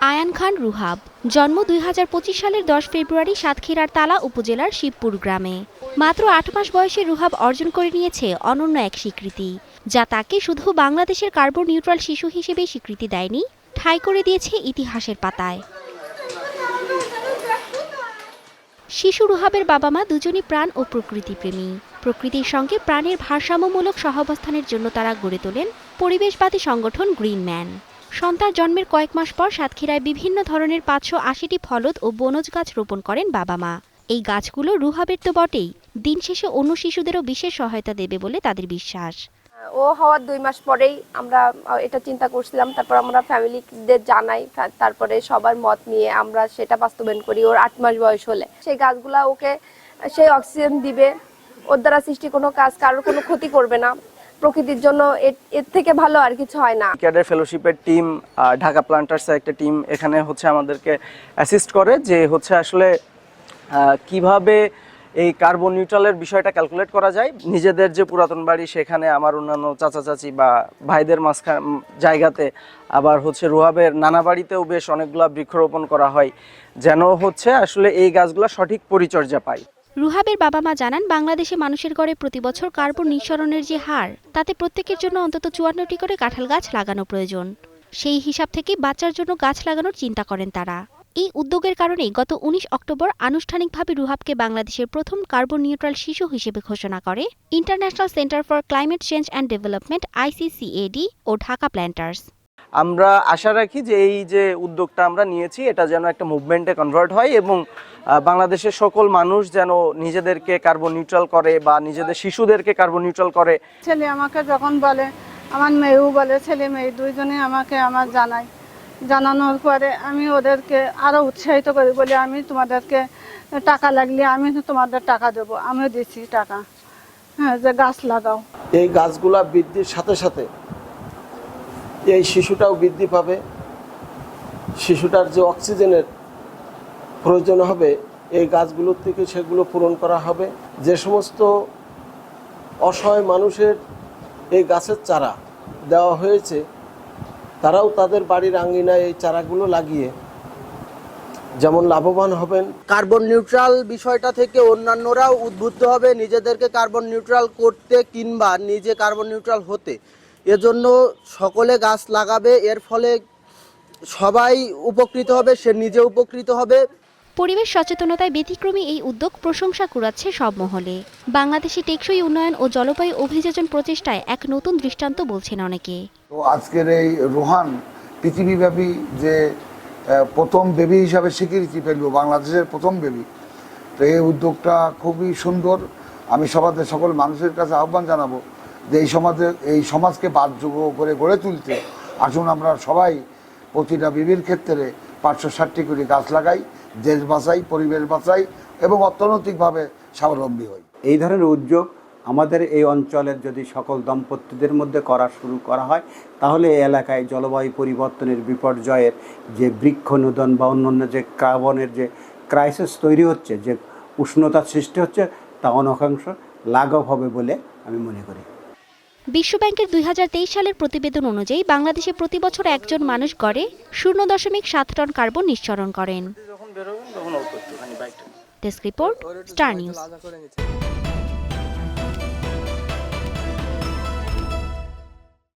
আয়ান খান রুহাব জন্ম ২০২৫ সালের ১০ ফেব্রুয়ারি সাতক্ষীরার তালা উপজেলার শিবপুর গ্রামে। মাত্র ৮ মাস বয়সে রুহাব অর্জন করে নিয়েছে অনন্য এক স্বীকৃতি, যা তাকে শুধু বাংলাদেশের কার্বন নিউট্রাল শিশু হিসেবেই স্বীকৃতি দেয়নি, ঠাঁই করে দিয়েছে ইতিহাসের পাতায়। শিশু রুহাবের বাবা মা দুজনই প্রাণ ও প্রকৃতিপ্রেমী। প্রকৃতির সঙ্গে প্রাণের ভারসাম্যমূলক সহাবস্থানের জন্য তারা গড়ে তোলেন পরিবেশবাদী সংগঠন গ্রিন ম্যান। সন্তান জন্মের কয়েক মাস পর সাতক্ষীরায় বিভিন্ন ধরনের ৫৮০টি ফলদ ও বনজ গাছ রোপণ করেন বাবা মা। এই গাছগুলো রুহাবের তো বটেই, দিন শেষে অন্য শিশুদেরও বিশেষ সহায়তা দেবে বলে তাদের বিশ্বাস। ও হওয়ার 2 মাস পরেই আমরা এটা চিন্তা করছিলাম, তারপর আমরা ফ্যামিলিদের জানাই, তারপরে সবার মত নিয়ে আমরা সেটা বাস্তবায়ন করি। ওর 8 মাস বয়স হলে সেই গাছগুলা ওকে সেই অক্সিজেন দিবে, ওর দ্বারা সৃষ্টি কোনো কাজ কারোর কোনো ক্ষতি করবে না। প্রকৃতির জন্য এর থেকে ভালো আর কিছু হয় না। ক্যাডার ফেলোশিপের টিম, ঢাকা প্ল্যান্টার্সের একটা টিম এখানে আমাদেরকে অ্যাসিস্ট করে যে আসলে কিভাবে এই কার্বন নিউট্রালের বিষয়টা ক্যালকুলেট করা যায়। নিজেদের যে পুরাতন বাড়ি সেখানে আমার অন্যান্য চাচা চাচি বা ভাইদের মাঝখান জায়গাতে, আবার রুহাবের নানা বাড়িতেও বেশ অনেকগুলা বৃক্ষরোপণ করা হয়, যেন আসলে এই গাছগুলা সঠিক পরিচর্যা পায়। রুহাবের বাবা মা জানান, বাংলাদেশে মানুষের গড়ে প্রতি বছর কার্বন নিঃসরণের যে হার, তাতে প্রত্যেকের জন্য অন্তত ৫৪টি করে কাঁঠাল গাছ লাগানো প্রয়োজন। সেই হিসাব থেকে বাচ্চার জন্য গাছ লাগানোর চিন্তা করেন তারা। এই উদ্যোগের কারণেই গত ১৯ অক্টোবর আনুষ্ঠানিকভাবে রুহাবকে বাংলাদেশের প্রথম কার্বন নিউট্রাল শিশু হিসেবে ঘোষণা করে International Centre for Climate Change and Development ICCAD ও ঢাকা প্ল্যান্টার্স। আমরা আশা রাখি যে এই যে উদ্যোগটা আমরা নিয়েছি এটা যেন একটা মুভমেন্টে কনভার্ট হয় এবং বাংলাদেশের সকল মানুষ যেন নিজেদেরকে কার্বন নিউট্রাল করে বা নিজেদের শিশুদেরকে কার্বন নিউট্রাল করে। ছেলে আমাকে যখন বলে, আমার মেয়েও বলে, ছেলে মেয়ে দুইজনে আমাকে জানায়। জানানোর পরে আমি ওদেরকে আরও উৎসাহিত করি, বলি আমি তোমাদেরকে টাকা লাগলে আমি তোমাদের টাকা দেবো। আমিও দিচ্ছি টাকা, হ্যাঁ, যে গাছ লাগাও। এই গাছগুলা বৃদ্ধির সাথে সাথে এই শিশুটাও বৃদ্ধি পাবে। শিশুটার যে অক্সিজেনের প্রয়োজন হবে এই গাছগুলোর থেকে সেগুলো পূরণ করা হবে। যে সমস্ত অসহায় মানুষের এই গাছের চারা দেওয়া হয়েছে তারাও তাদের বাড়ির আঙ্গিনায় এই চারাগুলো লাগিয়ে যেমন লাভবান হবেন। কার্বন নিউট্রাল বিষয়টা থেকে অন্যান্যরাও উদ্বুদ্ধ হবে নিজেদেরকে কার্বন নিউট্রাল করতে কিংবা নিজে কার্বন নিউট্রাল হতে। এজন্য সকলে গাছ লাগাবে, এর ফলে সবাই উপকৃত হবে, সে নিজে উপকৃত হবে। পরিবেশ সচেতনতায় ব্যতিক্রমী এই উদ্যোগ প্রশংসা কুড়াচ্ছে সব মহলে। বাংলাদেশে টেকসই উন্নয়ন ও জলবায়ু অভিযোজন প্রচেষ্টায় এক নতুন দৃষ্টান্ত বলছেন অনেকে। তো আজকের এই রোহান পৃথিবীব্যাপী যে প্রথম বেবি হিসাবে স্বীকৃতি পেল, বাংলাদেশের প্রথম বেবি, তো এই উদ্যোগটা খুবই সুন্দর। আমি সকল মানুষের কাছে আহ্বান জানাবো যে এই সমাজকে বাসযোগ্য করে গড়ে তুলতে আসুন আমরা সবাই প্রতিটা বেবির ক্ষেত্রে ৫৬০টি করে গাছ লাগাই, দেশ বাঁচাই, পরিবেশ বাঁচাই এবং অর্থনৈতিকভাবে স্বাবলম্বী হই। এই ধরনের উদ্যোগ আমাদের এই অঞ্চলের যদি সকল দম্পতিদের মধ্যে শুরু করা হয়, তাহলে এই এলাকায় জলবায়ু পরিবর্তনের বিপর্যয়ের যে বৃক্ষনোদন বা অন্যান্য যে কার্বনের যে ক্রাইসিস তৈরি হচ্ছে, যে উষ্ণতার সৃষ্টি হচ্ছে, তা অনেকাংশ লাঘব হবে বলে আমি মনে করি। বিশ্বব্যাংকের 2023 সালের প্রতিবেদন অনুযায়ী বাংলাদেশে প্রতি বছর একজন মানুষ গড়ে 0.7 টন কার্বন নিঃসরণ করেন। Desk report, star news.